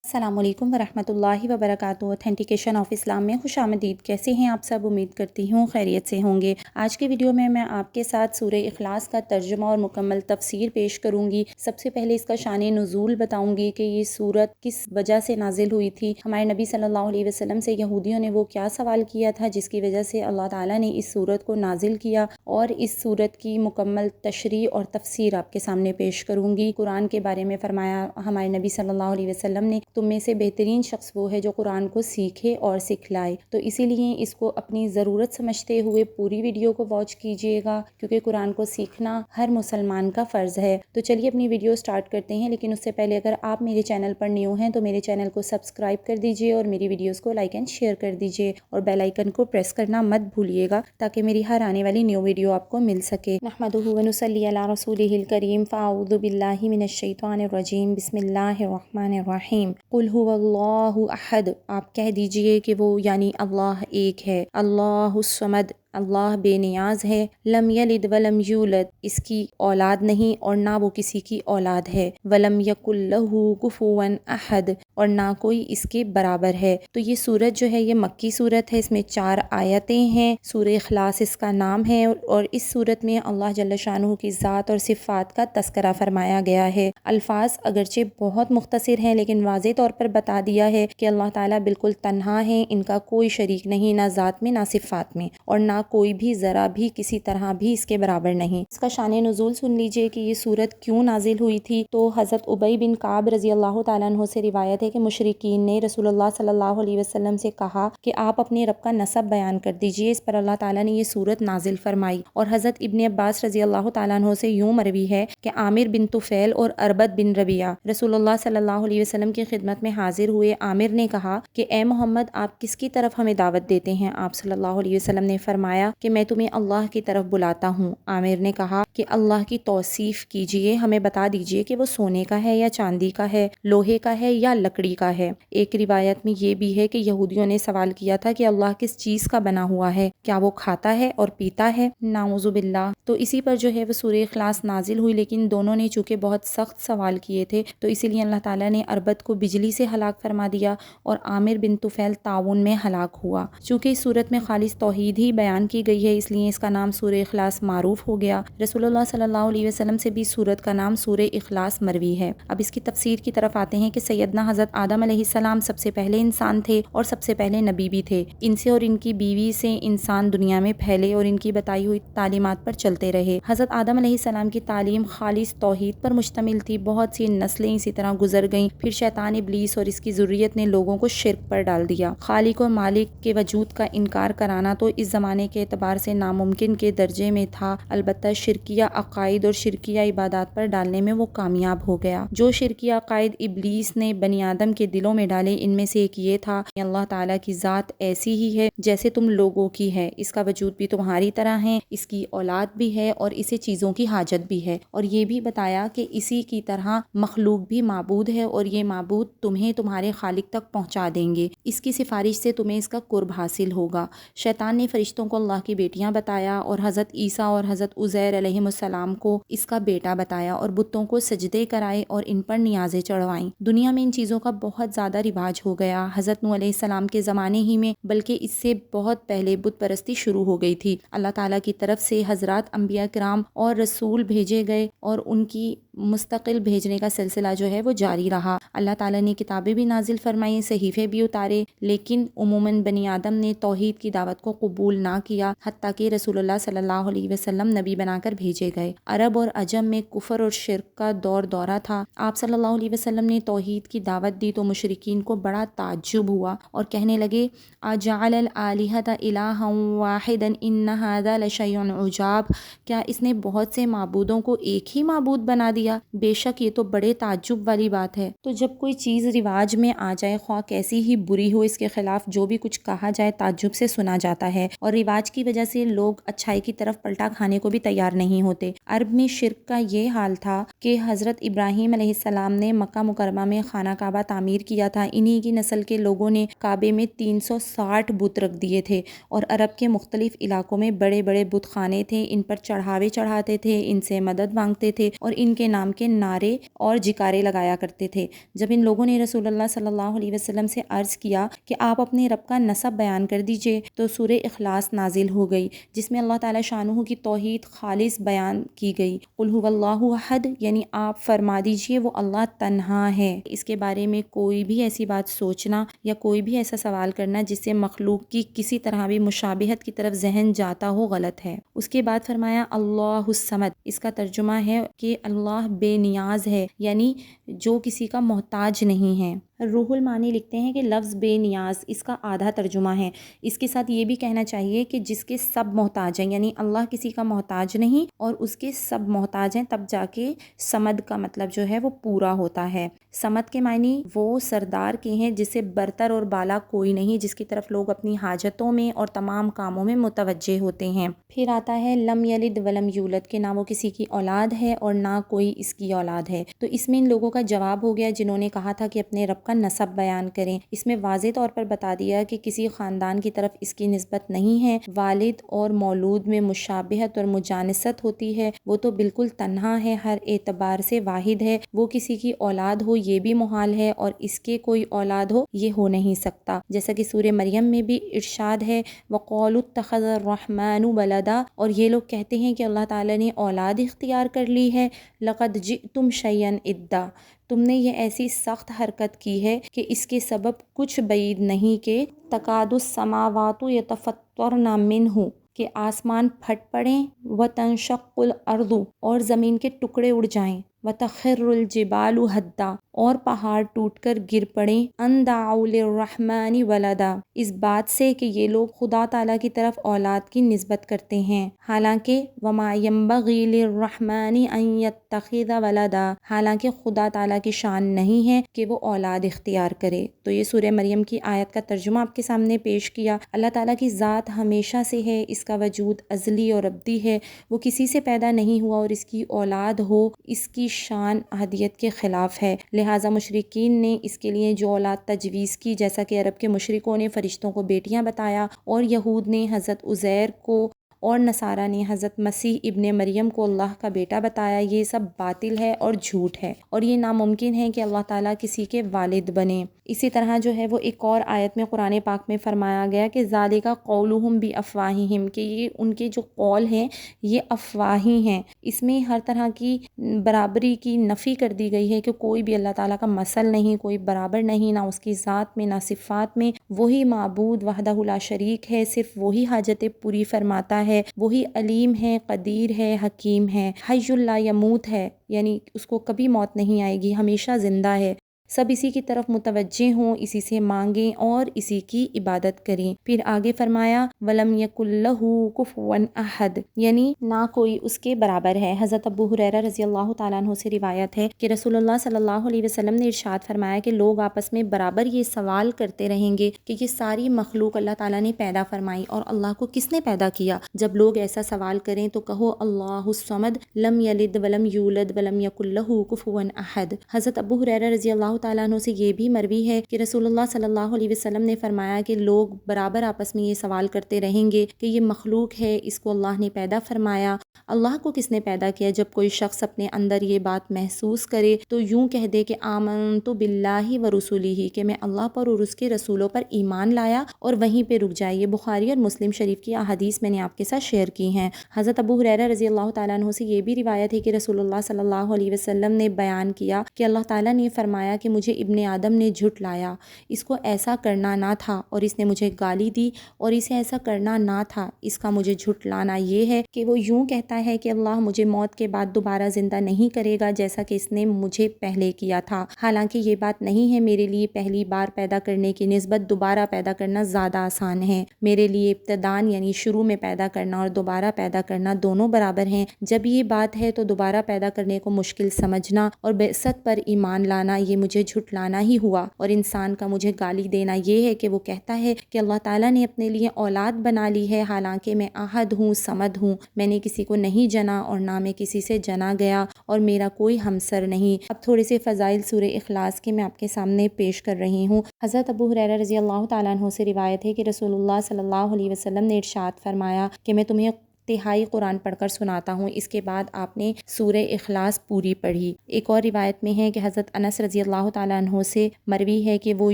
السلام علیکم ورحمۃ اللہ وبرکاتہ۔ اوتھینٹیکیشن آف اسلام میں خوش آمدید۔ کیسے ہیں آپ سب؟ امید کرتی ہوں خیریت سے ہوں گے۔ آج کے ویڈیو میں آپ کے ساتھ سورہ اخلاص کا ترجمہ اور مکمل تفسیر پیش کروں گی۔ سب سے پہلے اس کا شان نزول بتاؤں گی کہ یہ سورت کس وجہ سے نازل ہوئی تھی۔ ہمارے نبی صلی اللہ علیہ وسلم سے یہودیوں نے وہ کیا سوال کیا تھا جس کی وجہ سے اللہ تعالیٰ نے اس سورت کو نازل کیا، اور اس سورت کی مکمل تشریح اور تفسیر آپ کے سامنے پیش کروں گی۔ قرآن کے بارے میں فرمایا ہمارے نبی صلی اللہ علیہ وسلم نے، تم میں سے بہترین شخص وہ ہے جو قرآن کو سیکھے اور سکھلائے۔ تو اسی لیے اس کو اپنی ضرورت سمجھتے ہوئے پوری ویڈیو کو واچ کیجیے گا، کیونکہ قرآن کو سیکھنا ہر مسلمان کا فرض ہے۔ تو چلیے اپنی ویڈیو سٹارٹ کرتے ہیں، لیکن اس سے پہلے اگر آپ میرے چینل پر نیو ہیں تو میرے چینل کو سبسکرائب کر دیجیے اور میری ویڈیوز کو لائک اینڈ شیئر کر دیجیے، اور بیل آئیکن کو پریس کرنا مت بھولیے گا تاکہ میری ہر آنے والی نیو ویڈیو آپ کو مل سکے۔ نحمدہ و نصلی علی رسولہ الکریم، فاعوذ باللہ من الشیطان الرجیم، بسم اللہ الرحمن الرحیم۔ قل هو اللہ احد، آپ کہہ دیجئے کہ وہ یعنی اللہ ایک ہے۔ اللہ الصمد، اللہ بے نیاز ہے۔ لم یلد ولم یولد، اس کی اولاد نہیں اور نہ وہ کسی کی اولاد ہے۔ ولم یکن لہ کفوا احد، اور نہ کوئی اس کے برابر ہے۔ تو یہ سورت جو ہے یہ مکی سورت ہے، اس میں 4 آیتیں ہیں۔ سورہ اخلاص اس کا نام ہے، اور اس سورت میں اللہ جل شانہ کی ذات اور صفات کا تذکرہ فرمایا گیا ہے۔ الفاظ اگرچہ بہت مختصر ہیں لیکن واضح طور پر بتا دیا ہے کہ اللہ تعالیٰ بالکل تنہا ہے، ان کا کوئی شریک نہیں، نہ ذات میں نہ صفات میں، اور نہ کوئی بھی ذرا بھی کسی طرح بھی اس کے برابر نہیں۔ اس کا شان نزول سن لیجئے کہ یہ سورت کیوں نازل ہوئی تھی۔ تو حضرت ابی بن کعب رضی اللہ تعالیٰ عنہ سے روایت ہے کہ مشرکین نے رسول اللہ صلی اللہ علیہ وسلم سے کہا کہ آپ اپنے رب کا نسب بیان کر دیجئے۔ اس پر اللہ تعالیٰ نے یہ سورت نازل فرمائی، اور حضرت ابن عباس رضی اللہ تعالیٰ عنہ سے یوں مروی ہے کہ عامر بن طفیل اور اربد بن ربیعہ رسول اللہ صلی اللہ علیہ وسلم کی خدمت میں حاضر ہوئے۔ عامر نے کہا کہ اے محمد، آپ کس کی طرف ہمیں دعوت دیتے ہیں؟ آپ صلی اللہ علیہ وسلم نے فرمایا کہ میں تمہیں اللہ کی طرف بلاتا ہوں۔ عامر نے کہا کہ اللہ کی توصیف کیجئے، ہمیں بتا دیجئے کہ وہ سونے کا ہے یا چاندی کا ہے، لوہے کا ہے یا لکڑی کا ہے۔ ایک روایت میں یہ بھی ہے کہ یہودیوں نے سوال کیا تھا کہ اللہ کس چیز کا بنا ہوا ہے، کیا وہ کھاتا ہے اور پیتا ہے؟ نعوذ باللہ۔ تو اسی پر جو ہے وہ سورہ اخلاص نازل ہوئی، لیکن دونوں نے چونکہ بہت سخت سوال کیے تھے تو اسی لیے اللہ تعالیٰ نے اربد کو بجلی سے ہلاک فرما دیا، اور عامر بن طفیل طاعون میں ہلاک ہوا۔ چونکہ اس سورت میں خالص توحید ہی بیان کی گئی ہے، اس لیے اس کا نام سورہ اخلاص معروف ہو گیا۔ رسول اللہ صلی اللہ علیہ وسلم سے بھی سورت کا نام سورہ اخلاص مروی ہے۔ اب اس کی تفسیر کی طرف آتے ہیں کہ سیدنا حضرت آدم علیہ السلام سب سے پہلے انسان تھے اور سب سے پہلے نبی بھی تھے۔ ان سے اور ان کی بیوی سے انسان دنیا میں پھیلے اور ان کی بتائی ہوئی تعلیمات پر چلتے رہے۔ حضرت آدم علیہ السلام کی تعلیم خالص توحید پر مشتمل تھی۔ بہت سی نسلیں اسی طرح گزر گئیں، پھر شیطان ابلیس اور اس کی ذریت نے لوگوں کو شرک پر ڈال دیا۔ خالق اور مالک کے وجود کا انکار کرانا تو اس زمانے کے اعتبار سے ناممکن کے درجے میں تھا، البتہ شرکیہ عقائد اور شرکیہ عبادات پر ڈالنے میں وہ کامیاب ہو گیا۔ جو شرکیہ عقائد ابلیس نے بنی آدم کے دلوں میں ڈالے، ان میں سے ایک یہ تھا کہ اللہ تعالیٰ کی ذات ایسی ہی ہے جیسے تم لوگوں کی ہے، اس کا وجود بھی تمہاری طرح ہے، اس کی اولاد بھی ہے اور اسے چیزوں کی حاجت بھی ہے، اور یہ بھی بتایا کہ اسی کی طرح مخلوق بھی معبود ہے، اور یہ معبود تمہیں تمہارے خالق تک پہنچا دیں گے، اس کی سفارش سے تمہیں اس کا قرب حاصل ہوگا۔ شیطان نے فرشتوں کو اللہ کی بیٹیاں بتایا، اور حضرت عیسیٰ اور حضرت عزیر علیہ السلام کو اس کا بیٹا بتایا، اور بتوں کو سجدے کرائے اور ان پر نیازیں چڑھوائیں۔ دنیا میں ان چیزوں کا بہت زیادہ رواج ہو گیا۔ حضرت نوح علیہ السلام کے زمانے ہی میں، بلکہ اس سے بہت پہلے بت پرستی شروع ہو گئی تھی۔ اللہ تعالیٰ کی طرف سے حضرات انبیاء کرام اور رسول بھیجے گئے، اور ان کی مستقل بھیجنے کا سلسلہ جو ہے وہ جاری رہا۔ اللہ تعالیٰ نے کتابیں بھی نازل فرمائیں، صحیفے بھی اتارے، لیکن عموماً بنی آدم نے توحید کی دعوت کو قبول نہ کیا، حتیٰ کہ رسول اللہ صلی اللہ علیہ وسلم نبی بنا کر بھیجے گئے۔ عرب اور عجم میں کفر اور شرک کا دورہ تھا۔ آپ صلی اللہ علیہ وسلم نے توحید کی دعوت دی تو مشرکین کو بڑا تعجب ہوا اور کہنے لگے، اجعل الآلہۃ الہا واحدا ان ھذا لشیء عجاب، کیا اس نے بہت سے معبودوں کو ایک ہی معبود بنا دیا؟ بے شک یہ تو بڑے تعجب والی بات ہے۔ تو جب کوئی چیز رواج میں آ جائے، خواہ کیسی ہی بری ہو، اس کے خلاف جو بھی کچھ کہا جائے تعجب سے سنا جاتا ہے، اور رواج کی وجہ سے لوگ اچھائی کی طرف پلٹا کھانے کو بھی تیار نہیں ہوتے۔ عرب میں شرک کا یہ حال تھا کہ حضرت ابراہیم علیہ السلام نے مکہ مکرمہ میں خانہ کعبہ تعمیر کیا تھا۔ انہی کی نسل کے لوگوں نے کعبے میں 360 بت رکھ دیے تھے، اور عرب کے مختلف علاقوں میں بڑے بڑے بت خانے تھے، ان پر چڑھاوے چڑھاتے تھے، ان سے مدد مانگتے تھے، اور ان کے نام کے نعرے اور جکارے لگایا کرتے تھے۔ جب ان لوگوں نے رسول اللہ صلی اللہ علیہ وسلم سے عرض کیا کہ آپ اپنے رب کا نسب بیان کر دیجئے، تو سورہ اخلاص نازل ہو گئی، جس میں اللہ تعالیٰ شانہ کی توحید خالص بیان کی گئی۔ قل هو اللہ احد، یعنی آپ فرما دیجئے وہ اللہ تنہا ہے۔ اس کے بارے میں کوئی بھی ایسی بات سوچنا یا کوئی بھی ایسا سوال کرنا جس سے مخلوق کی کسی طرح بھی مشابہت کی طرف ذہن جاتا ہو، غلط ہے۔ اس کے بعد فرمایا اللہ الصمد، اس کا ترجمہ ہے کہ اللہ بے نیاز ہے، یعنی جو کسی کا محتاج نہیں ہے۔ روح المعانی لکھتے ہیں کہ لفظ بے نیاز اس کا آدھا ترجمہ ہے۔ اس کے ساتھ یہ بھی کہنا چاہیے کہ جس کے سب محتاج ہیں، یعنی اللہ کسی کا محتاج نہیں اور اس کے سب محتاج ہیں، تب جا کے سمد کا مطلب جو ہے وہ پورا ہوتا ہے۔ سمد کے معنی وہ سردار کے ہیں جس سے برتر اور بالا کوئی نہیں، جس کی طرف لوگ اپنی حاجتوں میں اور تمام کاموں میں متوجہ ہوتے ہیں۔ پھر آتا ہے لم یلد ولم یولد، کہ نہ وہ کسی کی اولاد ہے اور نہ کوئی اس کی اولاد ہے۔ تو اس میں ان لوگوں کا جواب ہو گیا جنہوں نے کہا تھا کہ اپنے رب کا نسب بیان کریں۔ اس میں واضح طور پر بتا دیا کہ کسی خاندان کی طرف اس کی نسبت نہیں ہے۔ والد اور مولود میں مشابہت اور مجانست ہوتی ہے، وہ تو بالکل تنہا ہے، ہر اعتبار سے واحد ہے۔ وہ کسی کی اولاد ہو یہ بھی محال ہے، اور اس کے کوئی اولاد ہو یہ ہو نہیں سکتا، جیسا کہ سورہ مریم میں بھی ارشاد ہے وَقَالُوا اتَّخَذَ الرَّحْمَنُ وَلَدًا، اور یہ لوگ کہتے ہیں کہ اللہ تعالیٰ نے اولاد اختیار کر لی ہے۔ لَقَدْ جِئْتُمْ شَيْئًا اِدًّا، تم نے یہ ایسی سخت حرکت کی ہے کہ اس کے سبب کچھ بعید نہیں کہ تَكَادُ السَّمَاوَاتُ يَتَفَطَّرْنَ مِنْهُ، کہ آسمان پھٹ پڑیں، وَتَنشَقُّ الْأَرْضُ، اور زمین کے ٹکڑے اڑ جائیں، وَتَخِرُّ الْجِبَالُ هَدًّا، اور پہاڑ ٹوٹ کر گر پڑیں، أَن دَعَوْا لِلرَّحْمَنِ وَلَدًا، اس بات سے کہ یہ لوگ خدا تعالیٰ کی طرف اولاد کی نسبت کرتے ہیں، حالانکہ وَمَا يَنبَغِي لِلرَّحْمَنِ أَن يَتَّخِذَ وَلَدًا، حالانکہ خدا تعالیٰ کی شان نہیں ہے کہ وہ اولاد اختیار کرے۔ تو یہ سورہ مریم کی آیت کا ترجمہ آپ کے سامنے پیش کیا۔ اللہ تعالیٰ کی ذات ہمیشہ سے ہے، اس کا وجود ازلی اور ابدی ہے، وہ کسی سے پیدا نہیں ہوا، اور اس کی اولاد ہو اس کی شان احدیت کے خلاف ہے۔ لہٰذا مشرکین نے اس کے لیے جو اولاد تجویز کی، جیسا کہ عرب کے مشرکوں نے فرشتوں کو بیٹیاں بتایا، اور یہود نے حضرت عزیر کو اور نصارہ نے حضرت مسیح ابن مریم کو اللہ کا بیٹا بتایا، یہ سب باطل ہے اور جھوٹ ہے، اور یہ ناممکن ہے کہ اللہ تعالیٰ کسی کے والد بنے۔ اسی طرح جو ہے وہ ایک اور آیت میں قرآن پاک میں فرمایا گیا کہ ذالک قولہم بافواہہم، کہ یہ ان کے جو قول ہیں یہ افواہی ہیں۔ اس میں ہر طرح کی برابری کی نفی کر دی گئی ہے کہ کوئی بھی اللہ تعالیٰ کا مثل نہیں، کوئی برابر نہیں، نہ اس کی ذات میں نہ صفات میں، وہی معبود وحدہ لا شریک ہے، صرف وہی حاجتیں پوری فرماتا ہے، وہی علیم ہے، قدیر ہے، حکیم ہے، حی لا یموت ہے، یعنی اس کو کبھی موت نہیں آئے گی، ہمیشہ زندہ ہے۔ سب اسی کی طرف متوجہ ہوں، اسی سے مانگیں اور اسی کی عبادت کریں۔ پھر آگے فرمایا وَلَمْ يَكُنْ لَهُ كُفُوًا أَحَدٌ، یعنی نہ کوئی اس کے برابر ہے۔ حضرت ابو ہریرہ رضی اللہ تعالیٰ عنہ سے روایت ہے کہ رسول اللہ صلی اللہ علیہ وسلم نے ارشاد فرمایا کہ لوگ آپس میں برابر یہ سوال کرتے رہیں گے کہ یہ ساری مخلوق اللہ تعالیٰ نے پیدا فرمائی اور اللہ کو کس نے پیدا کیا۔ جب لوگ ایسا سوال کریں تو کہو اللہ الصمد، لم یلد ولم یولد ولم یکن لہ کفوا احد۔ حضرت ابو ہریرہ رضی اللہ تعالیٰ عنہ سے یہ بھی مروی ہے کہ رسول اللہ صلی اللہ علیہ وسلم نے فرمایا کہ لوگ برابر آپس میں یہ سوال کرتے رہیں گے کہ یہ مخلوق ہے، اس کو اللہ نے پیدا فرمایا، اللہ کو کس نے پیدا کیا۔ جب کوئی شخص اپنے اندر یہ بات محسوس کرے تو یوں کہہ دے کہ آمنت باللہ ورسولہ، کہ میں اللہ پر اور اس کے رسولوں پر ایمان لایا، اور وہیں پہ رک جائے۔ یہ بخاری اور مسلم شریف کی احادیث میں نے آپ کے ساتھ شیئر کی ہیں۔ حضرت ابو ہریرہ رضی اللہ تعالیٰ عنہ سے یہ بھی روایت ہے کہ رسول اللہ صلی اللہ علیہ وسلم نے بیان کیا کہ اللہ تعالیٰ نے فرمایا کہ مجھے ابن آدم نے جھٹلایا، اس کو ایسا کرنا نہ تھا، اور اس نے مجھے گالی دی، اور اسے ایسا کرنا نہ تھا، اس کا مجھے جھٹلانا یہ ہے کہ وہ یوں کہتا ہے کہ اللہ مجھے موت کے بعد دوبارہ زندہ نہیں کرے گا جیسا کہ اس نے مجھے پہلے کیا تھا، حالانکہ یہ بات نہیں ہے۔ میرے لیے پہلی بار پیدا کرنے کی نسبت دوبارہ پیدا کرنا زیادہ آسان ہے۔ میرے لیے ابتداً یعنی شروع میں پیدا کرنا اور دوبارہ پیدا کرنا دونوں برابر ہیں۔ جب یہ بات ہے تو دوبارہ پیدا کرنے کو مشکل سمجھنا اور بعثت پر ایمان لانا یہ مجھے جھٹلانا ہی ہوا، اور انسان کا مجھے گالی دینا یہ ہے کہ وہ کہتا ہے کہ اللہ تعالیٰ نے اپنے لیے اولاد بنا لی ہے، حالانکہ میں احد ہوں، صمد ہوں، میں نے کسی کو نہیں جنا اور نہ میں کسی سے جنا گیا، اور میرا کوئی ہمسر نہیں۔ اب تھوڑے سے فضائل سورہ اخلاص کے میں آپ کے سامنے پیش کر رہی ہوں۔ حضرت ابو ہریرہ رضی اللہ تعالیٰ عنہ سے روایت ہے کہ رسول اللہ صلی اللہ علیہ وسلم نے ارشاد فرمایا کہ میں تمہیں تہائی قرآن پڑھ کر سناتا ہوں۔ اس کے بعد آپ نے سورہ اخلاص پوری پڑھی۔ ایک اور روایت میں ہے کہ حضرت انس رضی اللہ تعالیٰ عنہ سے مروی ہے کہ وہ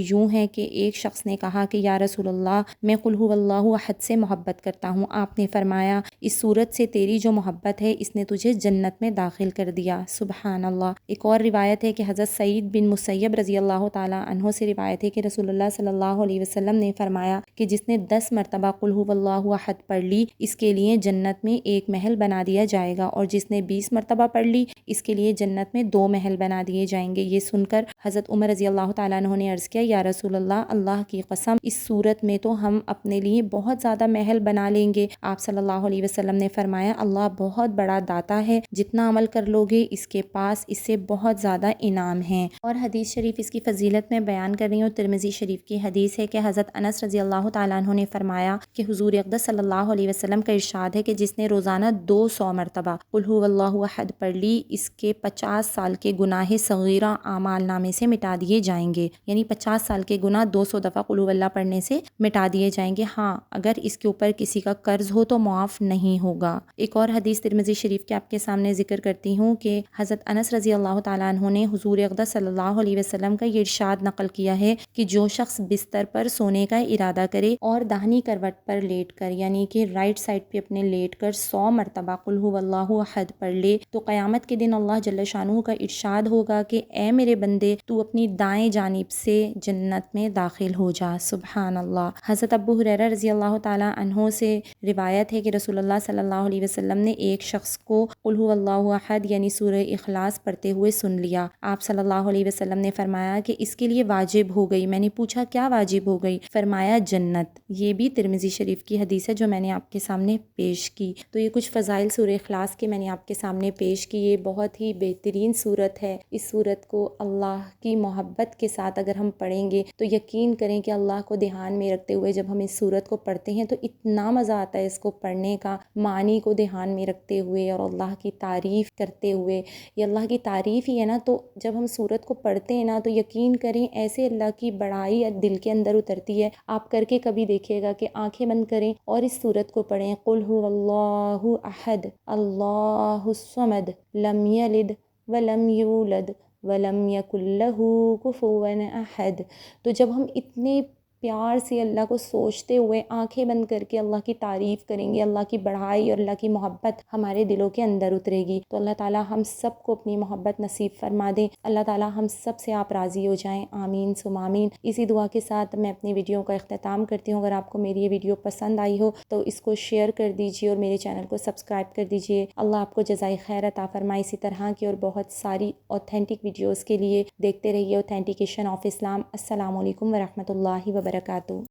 یوں ہے کہ ایک شخص نے کہا کہ یا رسول اللہ، میں قل هو اللہ احد سے محبت کرتا ہوں۔ آپ نے فرمایا اس صورت سے تیری جو محبت ہے اس نے تجھے جنت میں داخل کر دیا۔ سبحان اللہ۔ ایک اور روایت ہے کہ حضرت سعید بن مسیب رضی اللہ تعالیٰ عنہ سے روایت ہے کہ رسول اللہ صلی اللہ علیہ وسلم نے فرمایا کہ جس نے 10 مرتبہ قل هو اللہ احد پڑھ لی اس کے لیے جنت میں ایک محل بنا دیا جائے گا، اور جس نے 20 مرتبہ پڑھ لی اس کے لیے جنت میں 2 محل بنا دیے جائیں گے۔ یہ سن کر حضرت عمر رضی اللہ تعالیٰ عنہ نے عرض کیا یا رسول اللہ، اللہ کی قسم اس صورت میں تو ہم اپنے لیے بہت زیادہ محل بنا لیں گے۔ آپ صلی اللہ علیہ وسلم نے فرمایا اللہ بہت بڑا داتا ہے، جتنا عمل کر لو گے اس کے پاس اس سے بہت زیادہ انعام ہیں۔ اور حدیث شریف اس کی فضیلت میں بیان کر رہی ہوں۔ ترمذی شریف کی حدیث ہے کہ حضرت انس رضی اللہ تعالیٰ عنہ نے فرمایا کہ حضور اقدس صلی اللہ علیہ وسلم کا ارشاد ہے کہ جس نے روزانہ 200 مرتبہ قل هو اللہ احد پڑھ لی اس کے 50 سال کے گناہ صغیرہ اعمال نامے سے مٹا دیے جائیں گے، یعنی 50 سال کے گناہ 200 دفعہ قل هو اللہ پڑھنے سے مٹا دیے جائیں گے۔ ہاں، اگر اس کے اوپر کسی کا قرض ہو تو معاف نہیں ہوگا۔ ایک اور حدیث ترمذی شریف کے آپ کے سامنے ذکر کرتی ہوں کہ حضرت انس رضی اللہ تعالیٰ عنہ نے حضور اقدس صلی اللہ علیہ وسلم کا یہ ارشاد نقل کیا ہے کہ جو شخص بستر پر سونے کا ارادہ کرے اور داہنی کروٹ پر لیٹ کر، یعنی کہ رائٹ سائڈ پہ اپنے لیٹ کر 100 مرتبہ قل هو اللہ احد پڑھ لے تو قیامت کے دن اللہ جل شانہ کا ارشاد ہوگا کہ اے میرے بندے تو اپنی دائیں جانب سے جنت میں داخل ہو جا۔ سبحان اللہ۔ حضرت ابو ہریرہ رضی اللہ تعالیٰ عنہ سے روایت ہے کہ رسول اللہ صلی اللہ علیہ وسلم نے ایک شخص کو قل هو اللہ احد یعنی سورہ اخلاص پڑھتے ہوئے سن لیا۔ آپ صلی اللہ علیہ وسلم نے فرمایا کہ اس کے لیے واجب ہو گئی۔ میں نے پوچھا کیا واجب ہو گئی؟ فرمایا جنت۔ یہ بھی ترمذی شریف کی حدیث ہے جو میں نے آپ کے سامنے پیش کی۔ تو یہ کچھ فضائل سورہ اخلاص کے میں نے آپ کے سامنے پیش کی۔ یہ بہت ہی بہترین صورت ہے۔ اس صورت کو اللہ کی محبت کے ساتھ اگر ہم پڑھیں گے تو یقین کریں کہ اللہ کو دھیان میں رکھتے ہوئے جب ہم اس صورت کو پڑھتے ہیں تو اتنا مزہ آتا ہے اس کو پڑھنے کا، معنی کو دھیان میں رکھتے ہوئے اور اللہ کی تعریف کرتے ہوئے۔ یہ اللہ کی تعریف ہی ہے نا، تو جب ہم صورت کو پڑھتے ہیں نا تو یقین کریں ایسے اللہ کی بڑائی دل کے اندر اترتی ہے۔ آپ کر کے کبھی دیکھیے گا کہ آنکھیں بند کریں اور اس صورت کو پڑھیں قل هو اللہ احد اللہ الصمد لم یلد ولم یولد ولم یکن لہ کفوا احد۔ تو جب ہم اتنے پیار سے اللہ کو سوچتے ہوئے آنکھیں بند کر کے اللہ کی تعریف کریں گے، اللہ کی بڑائی اور اللہ کی محبت ہمارے دلوں کے اندر اترے گی۔ تو اللہ تعالیٰ ہم سب کو اپنی محبت نصیب فرما دیں۔ اللہ تعالیٰ ہم سب سے آپ راضی ہو جائیں، آمین ثم آمین۔ اسی دعا کے ساتھ میں اپنی ویڈیو کا اختتام کرتی ہوں۔ اگر آپ کو میری یہ ویڈیو پسند آئی ہو تو اس کو شیئر کر دیجیے اور میرے چینل کو سبسکرائب کر دیجیے۔ اللہ آپ کو جزائے خیر عطا فرمائے۔ اسی طرح کی اور بہت ساری اوتھینٹک ویڈیوز کے لیے دیکھتے رہیے اوتھینٹیکیشن آف اسلام۔ السلام علیکم ورحمۃ اللہ وبرکاتہ۔